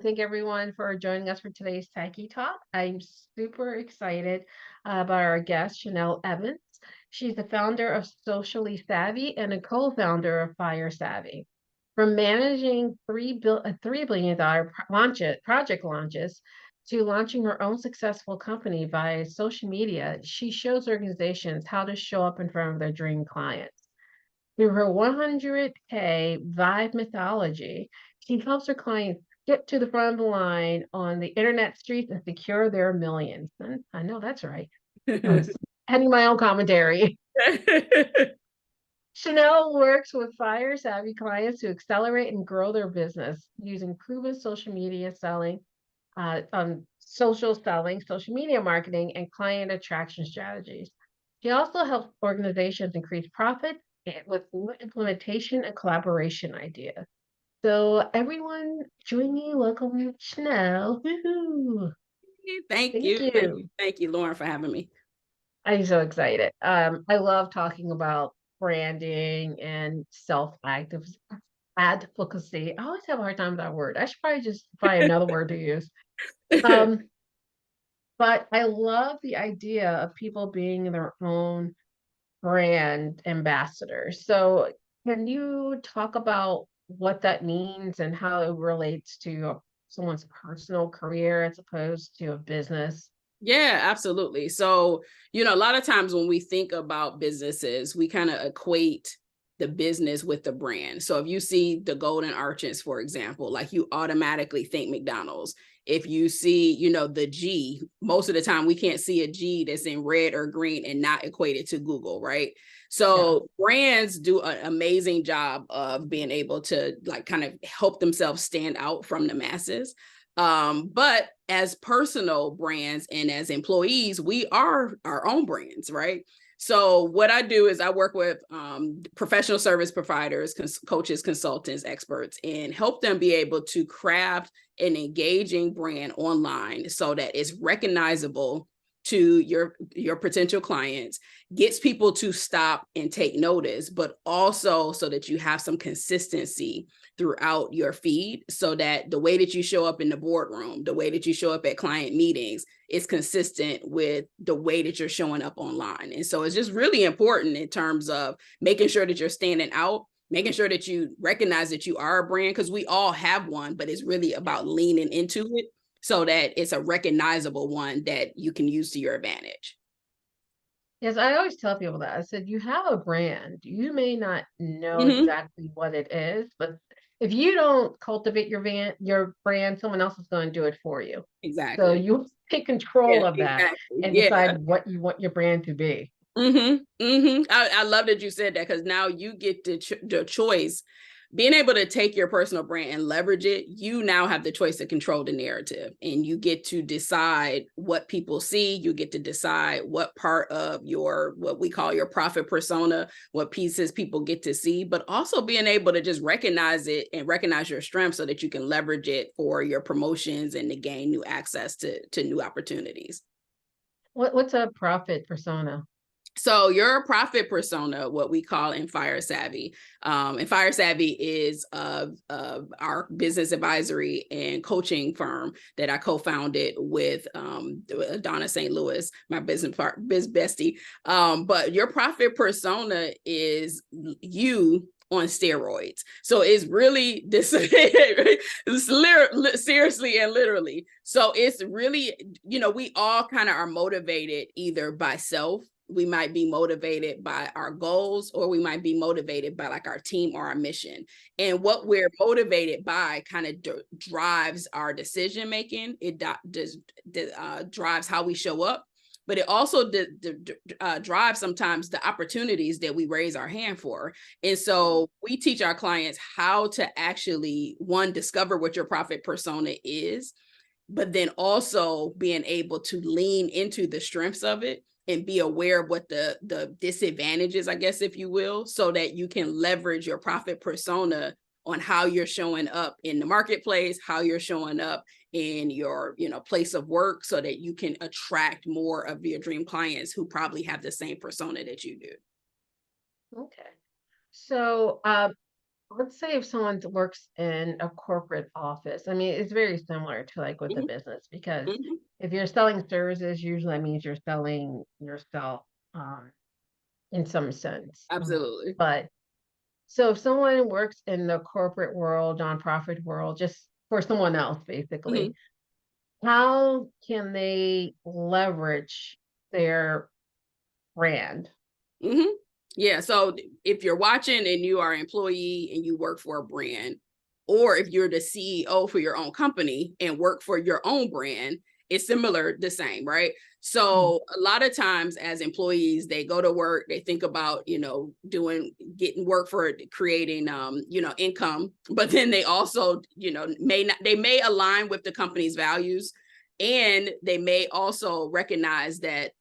Thank everyone for joining us for today's Tyche Talk. I'm super excited about our guest, Shanel Evans. She's the founder of Socially Savvy and a co-founder of Fire Savvy. From managing $3 billion project launches to launching her own successful company via social media, she shows organizations how to show up in front of their dream clients. Through her 100K Vibe methodology, she helps her clients get to the front of the line on the internet streets and secure their millions. And I know that's right. I was adding my own commentary. Chanel works with fire savvy clients to accelerate and grow their business using proven social media selling, social selling, social media marketing, and client attraction strategies. She also helps organizations increase profit with implementation and collaboration ideas. So everyone, join me. Welcome, Chanel. Woohoo! Thank Thank you. Thank you. you. Thank you, Lauren, for having me. I'm so excited. I love talking about branding and self-active advocacy. I always have a hard time with that word. I should probably just find another word to use. Um, but I love the idea of people being their own brand ambassadors. So, can you talk about what that means and how it relates to someone's personal career as opposed to a business? Yeah, absolutely. So, a lot of times when we think about businesses, we kind of equate the business with the brand. So if you see the golden arches, for example, like you automatically think McDonald's. If you see, the G, most of the time we can't see a G that's in red or green and not equated to Google, right? Yeah. So brands do an amazing job of being able to like kind of help themselves stand out from the masses. But as personal brands and as employees, we are our own brands, right? So what I do is I work with professional service providers, coaches, consultants, experts, and help them be able to craft an engaging brand online so that it's recognizable to your potential clients, gets people to stop and take notice, but also so that you have some consistency throughout your feed so that the way that you show up in the boardroom, the way that you show up at client meetings is consistent with the way that you're showing up online. And so it's just really important in terms of making sure that you're standing out, making sure that you recognize that you are a brand, because we all have one, but it's really about leaning into it so that it's a recognizable one that you can use to your advantage. Yes, I always tell people that. I said, you have a brand. You may not know Mm-hmm. exactly what it is, but if you don't cultivate your brand, someone else is going to do it for you. So Exactly. you take Yeah, control of that exactly. and Yeah. decide what you want your brand to be. I love that you said that because now you get the choice. Being able to take your personal brand and leverage it, you now have the choice to control the narrative and you get to decide what people see. You get to decide what part of what we call your profit persona, what pieces people get to see, but also being able to just recognize it and recognize your strengths so that you can leverage it for your promotions and to gain new access to new opportunities. What's a profit persona? So your profit persona, what we call in Fire Savvy, and Fire Savvy is our business advisory and coaching firm that I co-founded with Donna St. Louis, my biz bestie. But your profit persona is you on steroids. So it's really this seriously and literally. So it's really, we all kind of are motivated either by self. We might be motivated by our goals, or we might be motivated by like our team or our mission. And what we're motivated by kind of drives our decision making. It drives how we show up, but it also drives sometimes the opportunities that we raise our hand for. And so we teach our clients how to actually, one, discover what your profit persona is, but then also being able to lean into the strengths of it and be aware of what the disadvantages, I guess, if you will, so that you can leverage your profit persona on how you're showing up in the marketplace, how you're showing up in your, place of work, so that you can attract more of your dream clients who probably have the same persona that you do. Okay. So let's say if someone works in a corporate office, I mean, it's very similar to like with the Mhm, business because mhm, if you're selling services, usually that means you're selling yourself um, in some sense. absolutely. But so if someone works in the corporate world, nonprofit world, just for someone else, basically, Mhm, how can they leverage their brand? mhm. Yeah, so if you're watching and you are an employee and you work for a brand, or if you're the CEO for your own company and work for your own brand, it's similar, the same, right? Mm, So a lot of times as employees, they go to work, they think about, doing getting work for creating income, but then they also, may not they may align with the company's values, and they may also recognize that,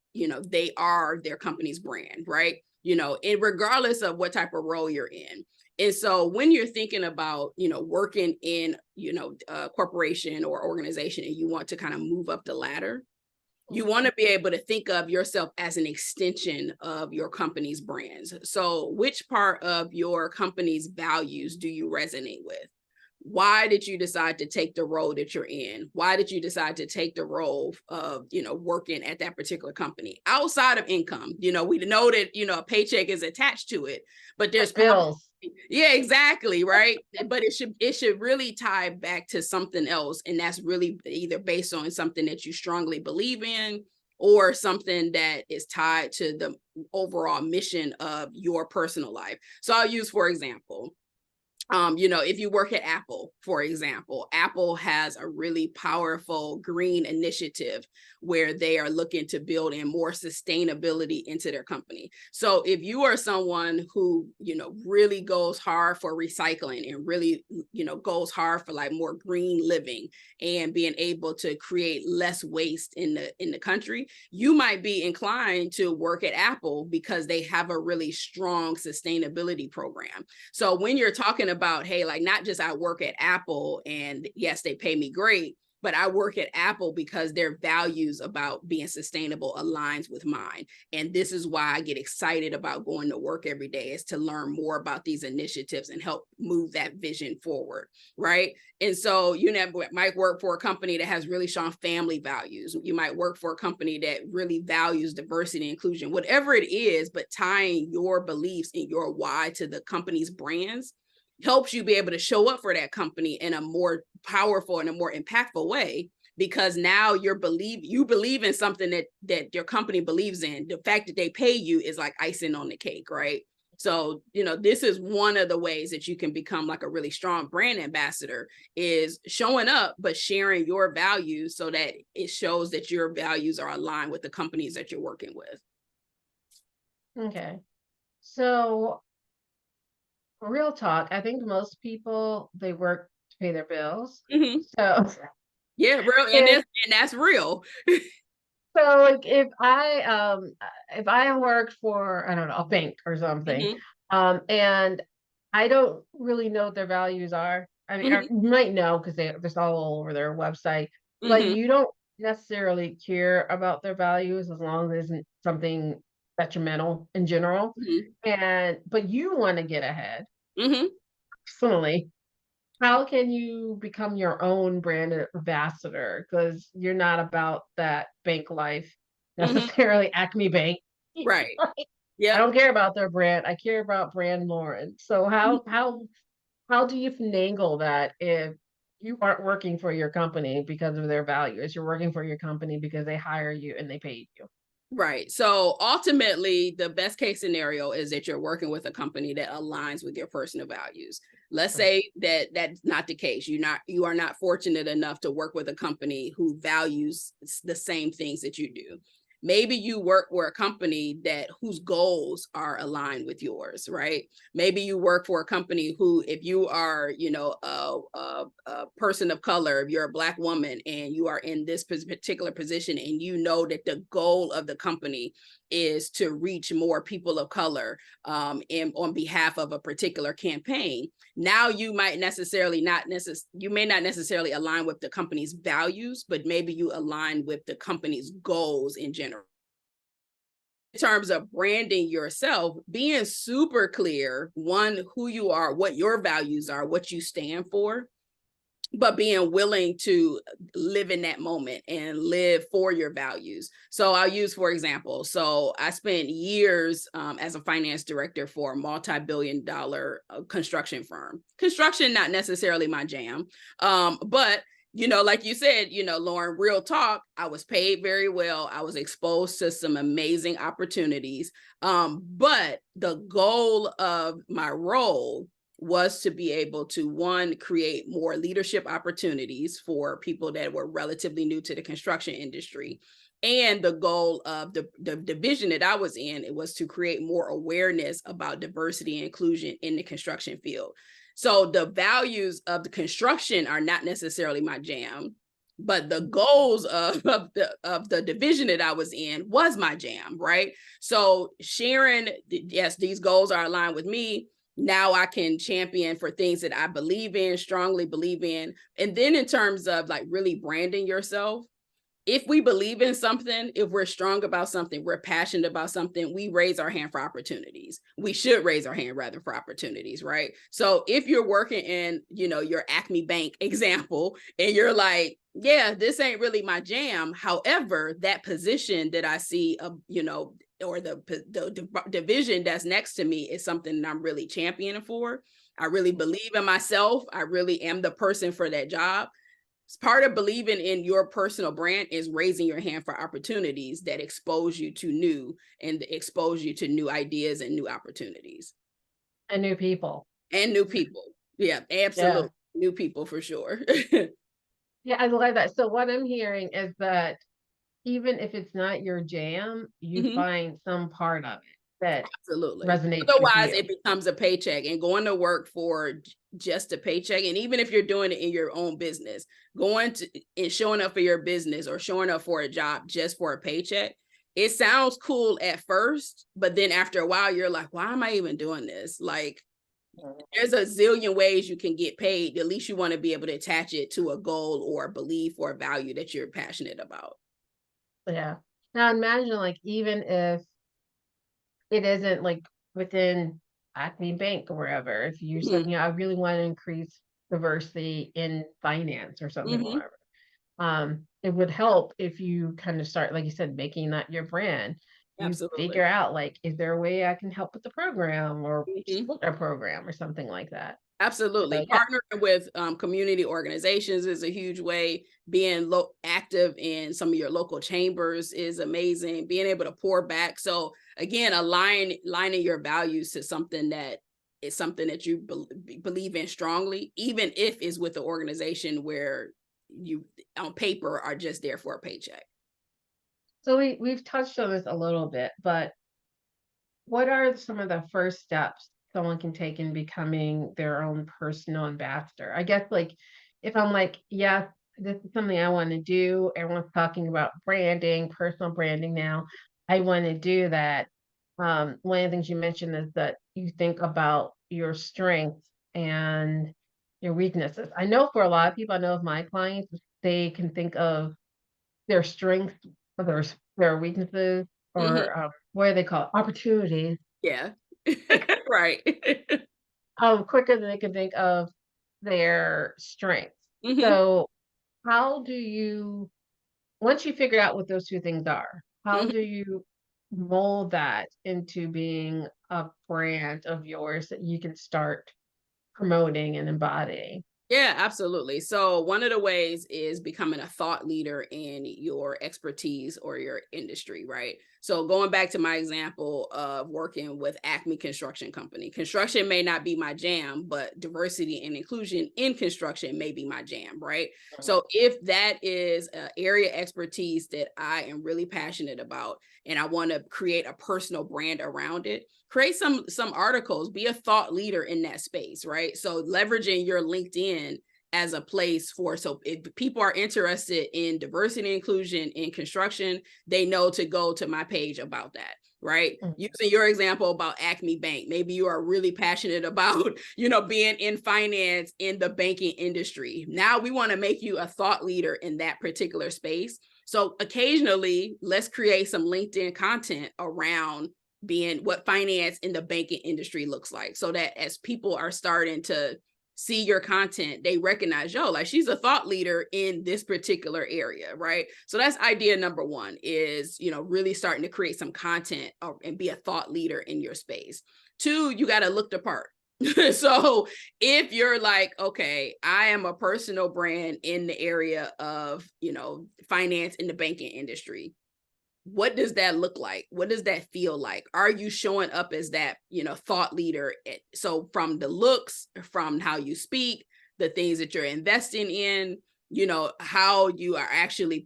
they are their company's brand, right? And regardless of what type of role you're in. And so when you're thinking about, working in, a corporation or organization and you want to kind of move up the ladder, you mm, want to be able to think of yourself as an extension of your company's brands. So which part of your company's values do you resonate with? Why did you decide to take the role that you're in? Why did you decide to take the role of, working at that particular company outside of income? We know that, a paycheck is attached to it, but there's bills. yeah, exactly, right? But it should really tie back to something else, and that's really either based on something that you strongly believe in or something that is tied to the overall mission of your personal life. So I'll use, for example, if you work at Apple, for example, Apple has a really powerful green initiative where they are looking to build in more sustainability into their company. So if you are someone who, really goes hard for recycling and really, goes hard for like more green living and being able to create less waste in the country, you might be inclined to work at Apple because they have a really strong sustainability program. So when you're talking about, hey, like not just I work at Apple and yes, they pay me great, but I work at Apple because their values about being sustainable aligns with mine. And this is why I get excited about going to work every day, is to learn more about these initiatives and help move that vision forward. Right. And so might work for a company that has really strong family values. You might work for a company that really values diversity and inclusion, whatever it is, but tying your beliefs and your why to the company's brands helps you be able to show up for that company in a more powerful and a more impactful way, because now you believe in something that your company believes in. The fact that they pay you is like icing on the cake, right? So, this is one of the ways that you can become like a really strong brand ambassador, is showing up, but sharing your values so that it shows that your values are aligned with the companies that you're working with. Okay. So real talk, I think most people they work to pay their bills. Mhm. So Yeah, real, and if that's real. like if I worked for, I don't know, a bank or something, Mhm, and I don't really know what their values are. I mean, or mhm, you might know because they're just all over their website, but mhm, you don't necessarily care about their values as long as it isn't something detrimental in general. mhm, And but you want to get ahead mhm, personally. How can you become your own brand ambassador? Because you're not about that bank life mhm. necessarily, Acme Bank. Right. I Yep. don't care about their brand. I care about brand Lauren. So how do you finagle that if you aren't working for your company because of their values? You're working for your company because they hire you and they paid you. Right. So ultimately, the best case scenario is that you're working with a company that aligns with your personal values. Let's Right. say that that's not the case. You are not fortunate enough to work with a company who values the same things that you do. Maybe you work for a company that whose goals are aligned with yours, right? Maybe you work for a company who, if you are, a person of color, if you're a Black woman and you are in this particular position, and you know that the goal of the company is to reach more people of color, and on behalf of a particular campaign. Now you may not necessarily align with the company's values, but maybe you align with the company's goals in general. in terms of branding yourself, being super clear, one, who you are, what your values are, what you stand for, but being willing to live in that moment and live for your values. So I'll use, for example, so I spent years as a finance director for a multi-billion-dollar construction firm. Construction, not necessarily my jam, but like you said, Lauren, real talk, I was paid very well. I was exposed to some amazing opportunities. But the goal of my role was to be able to, one, create more leadership opportunities for people that were relatively new to the construction industry. And the goal of the division that I was in, it was to create more awareness about diversity and inclusion in the construction field. So the values of the construction are not necessarily my jam, but the goals of the division that I was in was my jam, right? So sharing, yes, these goals are aligned with me. Now I can champion for things that I believe in, strongly believe in. And then in terms of like really branding yourself, if we believe in something, if we're strong about something, we're passionate about something, we raise our hand for opportunities. We should raise our hand rather for opportunities, right? So if you're working in, your Acme Bank example, and you're like, yeah, this ain't really my jam. However, that position that I see, or the division that's next to me is something that I'm really championing for. I really believe in myself. I really am the person for that job. Part of believing in your personal brand is raising your hand for opportunities that expose you to new ideas and new opportunities And new people. and new people. Yeah, Yeah. absolutely. New people for sure. Yeah, I love that. So what I'm hearing is that even if it's not your jam, you Mhm. find some part of it that Absolutely. resonates with Otherwise, you. it becomes a paycheck, and going to work for just a paycheck. And even if you're doing it in your own business, going to and showing up for your business or showing up for a job just for a paycheck, it sounds cool at first, but then after a while, you're like, why am I even doing this? Like, there's a zillion ways you can get paid. At least you want to be able to attach it to a goal or a belief or a value that you're passionate about. Yeah. Now imagine like even if it isn't like within Acme Bank or wherever, if you said, Mhm. I really want to increase diversity in finance or something, Mhm. whatever. It would help if you kind of start, like you said, making that your brand. You Absolutely. figure out like, is there a way I can help with the program or Mhm. support a program or something like that? Absolutely. So yeah, Partnering with community organizations is a huge way. Being active in some of your local chambers is amazing. Being able to pour back. So again, aligning your values to something that is something that you believe in strongly, even if it's with an organization where you on paper are just there for a paycheck. so we've touched on this a little bit, but what are some of the first steps someone can take in becoming their own personal ambassador? I guess like if I'm like, yes, this is something I want to do. Everyone's talking about branding, personal branding now. I want to do that. One of the things you mentioned is that you think about your strengths and your weaknesses. I know for a lot of people, I know of my clients, they can think of their strengths, or their weaknesses, Mhm. or what do they call it? Opportunities, Yeah. like Right. quicker than they can think of their strengths. Hmm. So, how do you, once you figure out what those two things are, how do you mold that into being a brand of yours that you can start promoting and embodying? Yeah, absolutely. So, one of the ways is becoming a thought leader in your expertise or your industry, right? So, going back to my example of working with Acme Construction Company, construction may not be my jam, but diversity and inclusion in construction may be my jam, right? So, if that is an area expertise that I am really passionate about and I want to create a personal brand around it, create some articles, be a thought leader in that space, right? So leveraging your LinkedIn as a place for, so if people are interested in diversity and inclusion in construction, they know to go to my page about that. right? Mhm. Using your example about Acme Bank, maybe you are really passionate about, being in finance in the banking industry. Now we want to make you a thought leader in that particular space. So occasionally, let's create some LinkedIn content around being what finance in the banking industry looks like, so that as people are starting to see your content, they recognize, yo, like she's a thought leader in this particular area, right? So that's idea number one, is, really starting to create some content and be a thought leader in your space. Two, you got to look the part. So if you're like, okay, I am a personal brand in the area of, finance in the banking industry, what does that look like? What does that feel like? Are you showing up as that, thought leader? So from the looks, from how you speak, the things that you're investing in, how you are actually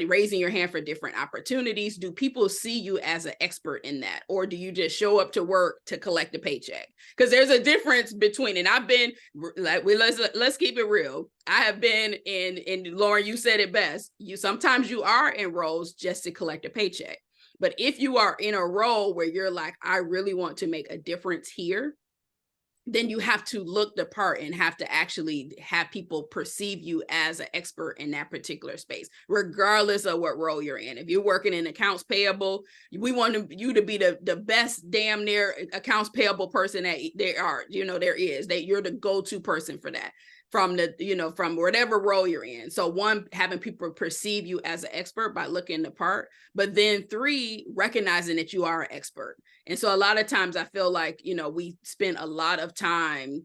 raising your hand for different opportunities. Do people see you as an expert in that? Or do you just show up to work to collect a paycheck? Because there's a difference between, and I've been like, let's keep it real. I have been in Lauren, you said it best. Sometimes you are in roles just to collect a paycheck. But if you are in a role where you're like, I really want to make a difference here, then you have to look the part and have to actually have people perceive you as an expert in that particular space, regardless of what role you're in. If you're working in accounts payable, we want you to be the best damn near accounts payable person that there is. That you're the go-to person for that, from from whatever role you're in. So one, having people perceive you as an expert by looking the part, but then three, recognizing that you are an expert. And so a lot of times I feel like, we spend a lot of time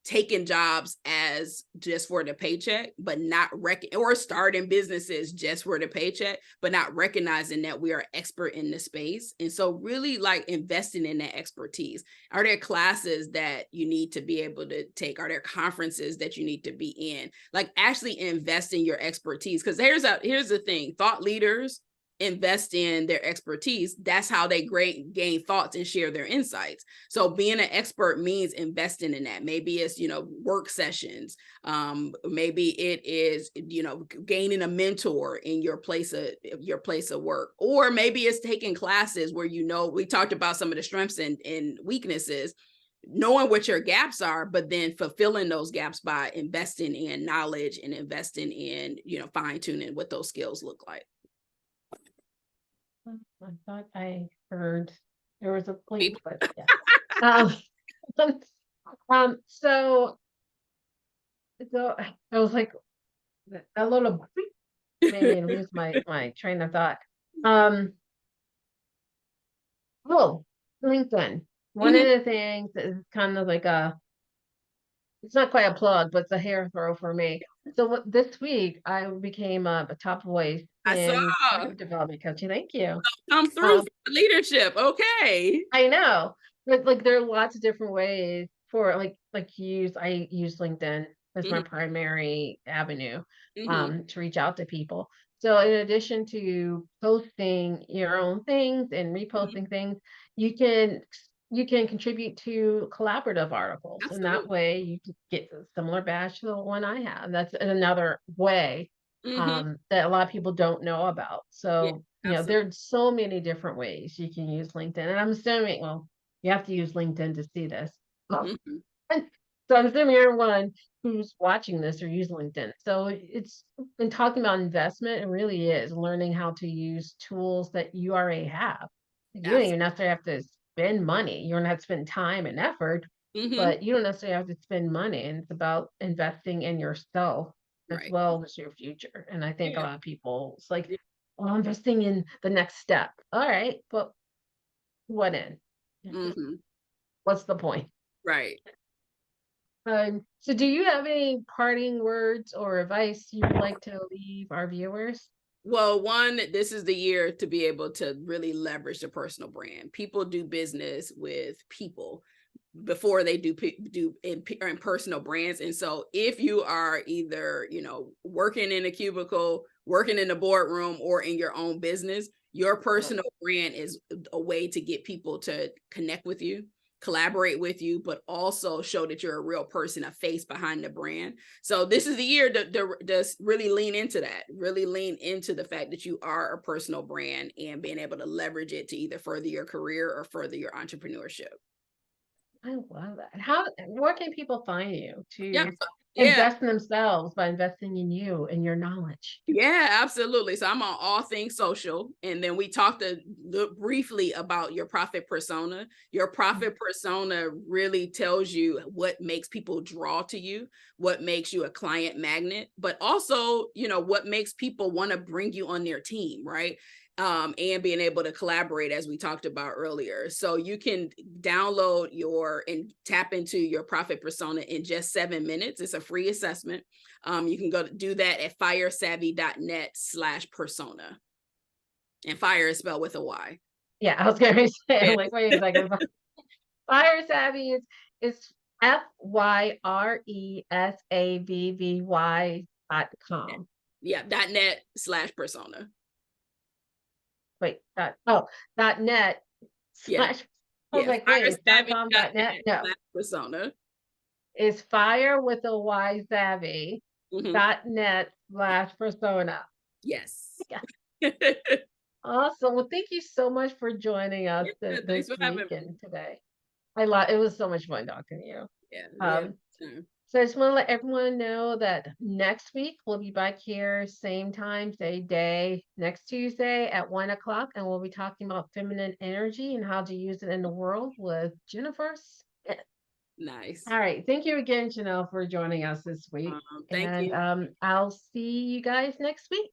taking jobs as just for the paycheck, but not or starting businesses just for the paycheck, but not recognizing that we are expert in the space. And so really like investing in that expertise. Are there classes that you need to be able to take? Are there conferences that you need to be in? Like actually invest in your expertise. Because here's the thing, thought leaders invest in their expertise. That's how they gain thoughts and share their insights. So being an expert means investing in that. Maybe it's, work sessions. Maybe it is, gaining a mentor in your place of work, or maybe it's taking classes where, we talked about some of the strengths and weaknesses, knowing what your gaps are, but then fulfilling those gaps by investing in knowledge and investing in, fine tuning what those skills look like. I thought I heard there was a bleep, but yeah. So I was like a little bleep made me lose my train of thought. Oh, LinkedIn. One of the things that is kind of like it's not quite a plug, but it's a hair throw for me. So this week I became a top voice I saw in creative development coaching. Thank you. come through for leadership. Okay. I know, but like there are lots of different ways for I use LinkedIn as my primary avenue to reach out to people. So in addition to posting your own things and reposting things, you can contribute to collaborative articles, and that Absolutely. way you can get a similar badge to the one I have. That's another way that a lot of people don't know about. Yeah, So, absolutely. there's so many different ways you can use LinkedIn. And I'm assuming, well, you have to use LinkedIn to see this. Well, so I'm assuming everyone who's watching this or use LinkedIn. So it's been talking about investment. It really is learning how to use tools that you already have. You don't even necessarily have to spend money. You don't have to spend time and effort, but you don't necessarily have to spend money. And it's about investing in yourself as Right. well as your future. And I think a Yeah. lot of people, it's like, well, I'm investing in the next step. All right, but what in? What's the point? Right. So do you have any parting words or advice you would like to leave our viewers? Well, one, this is the year to be able to really leverage the personal brand. People do business with people before they do in personal brands. And so if you are either, working in a cubicle, working in a boardroom, or in your own business, your personal brand is a way to get people to connect with you. collaborate with you, but also show that you're a real person, a face behind the brand. So this is the year to really lean into that, really lean into the fact that you are a personal brand and being able to leverage it to either further your career or further your entrepreneurship. I love that. Where can people find you Yeah. to Yeah. invest in themselves by investing in you and your knowledge? Yeah, absolutely. So I'm on all things social. And then we talked briefly about your profit persona. Your Mm. profit persona really tells you what makes people draw to you, what makes you a client magnet, but also, what makes people want to bring you on their team, right? And being able to collaborate as we talked about earlier. So you can download and tap into your profit persona in just 7 minutes. It's a free assessment. You can go do that at firesavvy.net/persona. And fire is spelled with a Y. Yeah, I was gonna say, I'm Yeah. like, wait a second. Fire Savvy is FYRESAVVY.com. Yeah. .net/persona. Wait, .net Yeah. slash. I was Yeah. like, wait, it's .com, .net? No, Firesavvy.net/persona. it's fire with a Y Savvy Mhm. .net/persona. Yes. Yeah, Yeah, awesome. Well, thank you so much for joining us thanks this for having week me. and today. It was so much fun talking to you. Yeah. Yeah. Um, So I just want to let everyone know that next week we'll be back here, same time, same day, next Tuesday at 1 o'clock, and we'll be talking about feminine energy and how to use it in the world with Jennifer Smith. Nice. All right. Thank you again, Janelle, for joining us this week. Thank And you. I'll see you guys next week.